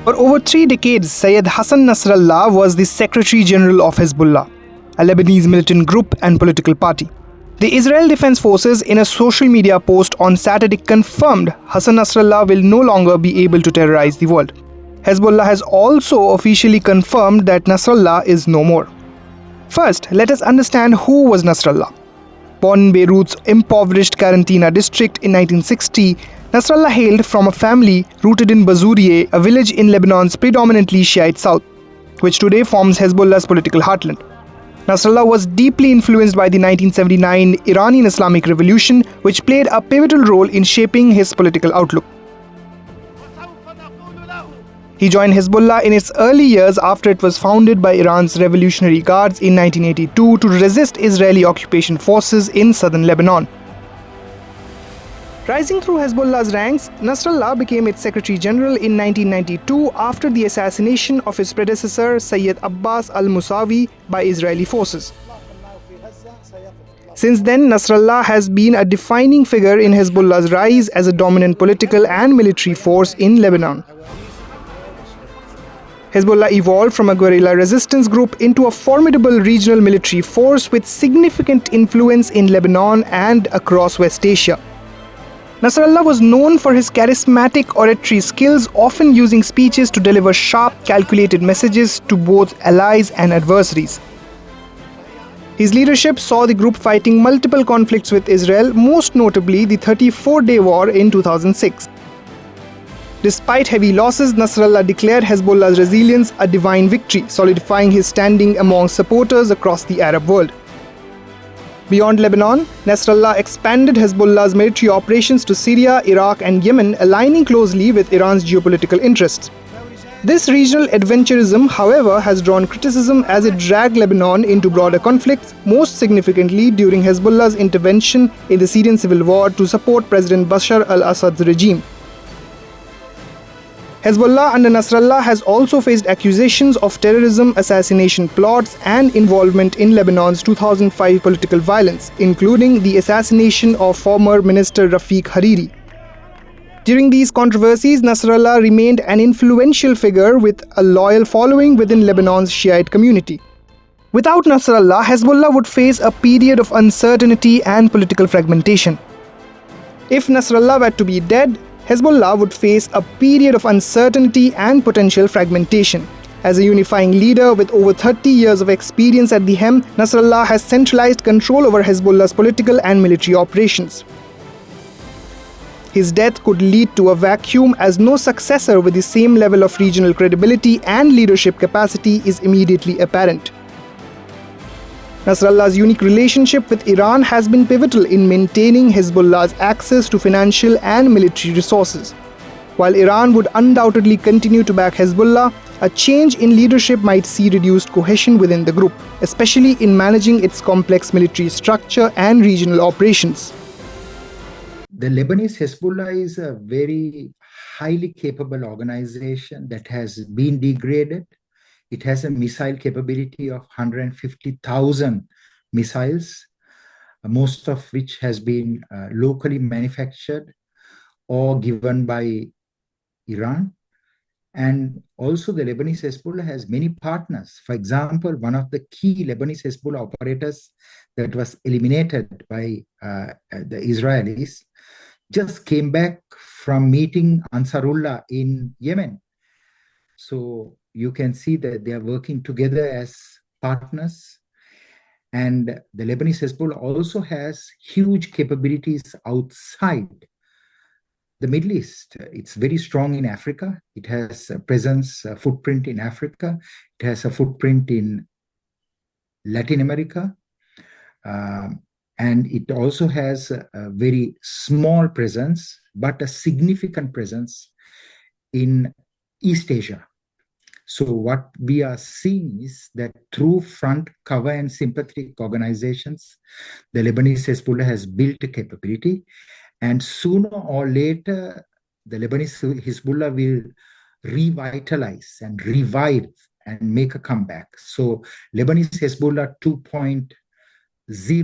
For over 3 decades, Sayyid Hassan Nasrallah was the Secretary General of Hezbollah, a Lebanese militant group and political party. The Israel Defense Forces, in a social media post on Saturday, confirmed Hassan Nasrallah will no longer be able to terrorize the world. Hezbollah has also officially confirmed that Nasrallah is no more. First, let us understand who was Nasrallah. Born in Beirut's impoverished Karantina district in 1960, Nasrallah hailed from a family rooted in Bazourieh, a village in Lebanon's predominantly Shiite south, which today forms Hezbollah's political heartland. Nasrallah was deeply influenced by the 1979 Iranian Islamic Revolution, which played a pivotal role in shaping his political outlook. He joined Hezbollah in its early years after it was founded by Iran's Revolutionary Guards in 1982 to resist Israeli occupation forces in southern Lebanon. Rising through Hezbollah's ranks, Nasrallah became its Secretary General in 1992 after the assassination of his predecessor Sayyid Abbas al-Musawi by Israeli forces. Since then, Nasrallah has been a defining figure in Hezbollah's rise as a dominant political and military force in Lebanon. Hezbollah evolved from a guerrilla resistance group into a formidable regional military force with significant influence in Lebanon and across West Asia. Nasrallah was known for his charismatic oratory skills, often using speeches to deliver sharp, calculated messages to both allies and adversaries. His leadership saw the group fighting multiple conflicts with Israel, most notably the 34-day war in 2006. Despite heavy losses, Nasrallah declared Hezbollah's resilience a divine victory, solidifying his standing among supporters across the Arab world. Beyond Lebanon, Nasrallah expanded Hezbollah's military operations to Syria, Iraq and Yemen, aligning closely with Iran's geopolitical interests. This regional adventurism, however, has drawn criticism as it dragged Lebanon into broader conflicts, most significantly during Hezbollah's intervention in the Syrian civil war to support President Bashar al-Assad's regime. Hezbollah under Nasrallah has also faced accusations of terrorism, assassination plots, and involvement in Lebanon's 2005 political violence, including the assassination of former Minister Rafiq Hariri. During these controversies, Nasrallah remained an influential figure with a loyal following within Lebanon's Shiite community. Without Nasrallah, Hezbollah would face a period of uncertainty and political fragmentation. If Nasrallah were to be dead, Hezbollah would face a period of uncertainty and potential fragmentation. As a unifying leader with over 30 years of experience at the helm, Nasrallah has centralized control over Hezbollah's political and military operations. His death could lead to a vacuum, as no successor with the same level of regional credibility and leadership capacity is immediately apparent. Nasrallah's unique relationship with Iran has been pivotal in maintaining Hezbollah's access to financial and military resources. While Iran would undoubtedly continue to back Hezbollah, a change in leadership might see reduced cohesion within the group, especially in managing its complex military structure and regional operations. The Lebanese Hezbollah is a very highly capable organization that has been degraded. It has a missile capability of 150,000 missiles, most of which has been locally manufactured or given by Iran. And also the Lebanese Hezbollah has many partners. For example, one of the key Lebanese Hezbollah operators that was eliminated by the Israelis just came back from meeting Ansarullah in Yemen. So you can see that they are working together as partners. And the Lebanese Hezbollah also has huge capabilities outside the Middle East. It's very strong in Africa. It has a presence, a footprint in Africa. It has a footprint in Latin America. And it also has a very small presence, but a significant presence in East Asia. So what we are seeing is that through front, cover, and sympathetic organizations, the Lebanese Hezbollah has built a capability. And sooner or later, the Lebanese Hezbollah will revitalize and revive and make a comeback. So Lebanese Hezbollah 2.0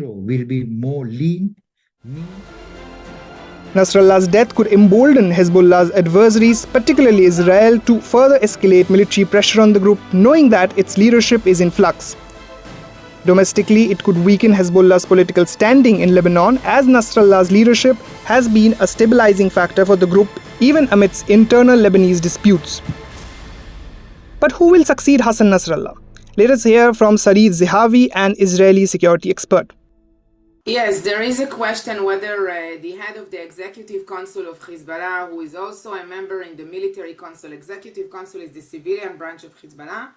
will be more lean, mean. Nasrallah's death could embolden Hezbollah's adversaries, particularly Israel, to further escalate military pressure on the group, knowing that its leadership is in flux. Domestically, it could weaken Hezbollah's political standing in Lebanon, as Nasrallah's leadership has been a stabilizing factor for the group even amidst internal Lebanese disputes. But who will succeed Hassan Nasrallah? Let us hear from Sarid Zehavi, an Israeli security expert. Yes, there is a question whether the head of the Executive Council of Hezbollah, who is also a member in the Military Council, Executive Council is the civilian branch of Hezbollah,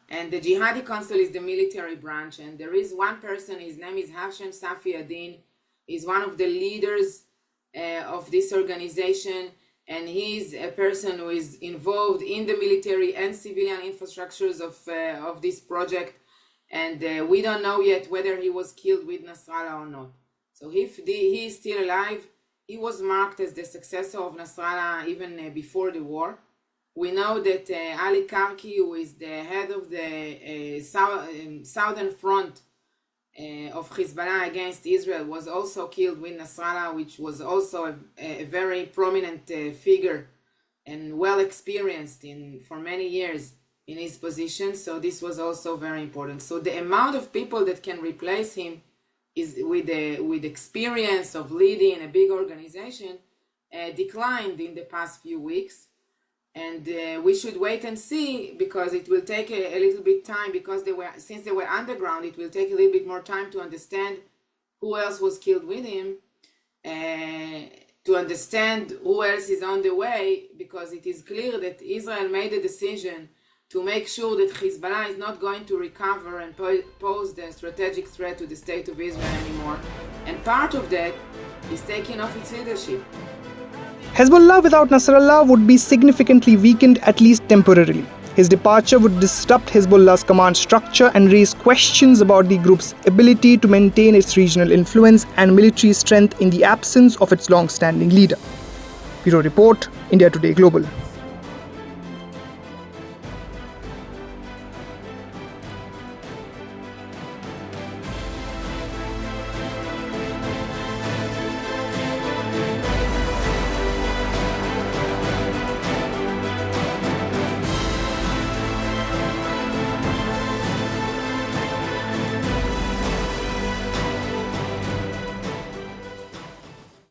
and the Jihadi Council is the military branch. And there is one person, his name is Hashem Safi Adin, is one of the leaders of this organization, and he's a person who is involved in the military and civilian infrastructures of this project. And we don't know yet whether he was killed with Nasrallah or not. So if he is still alive, he was marked as the successor of Nasrallah even before the war. We know that Ali Karki, who is the head of the southern front of Hezbollah against Israel, was also killed with Nasrallah, which was also a very prominent figure and well experienced for many years in his position. So this was also very important. So the amount of people that can replace him is with experience of leading a big organization declined in the past few weeks. And we should wait and see, because it will take a little bit time, because since they were underground, it will take a little bit more time to understand who else was killed with him, to understand who else is on the way, because it is clear that Israel made a decision to make sure that Hezbollah is not going to recover and pose the strategic threat to the state of Israel anymore. And part of that is taking off its leadership. Hezbollah without Nasrallah would be significantly weakened, at least temporarily. His departure would disrupt Hezbollah's command structure and raise questions about the group's ability to maintain its regional influence and military strength in the absence of its long-standing leader. Bureau Report, India Today Global.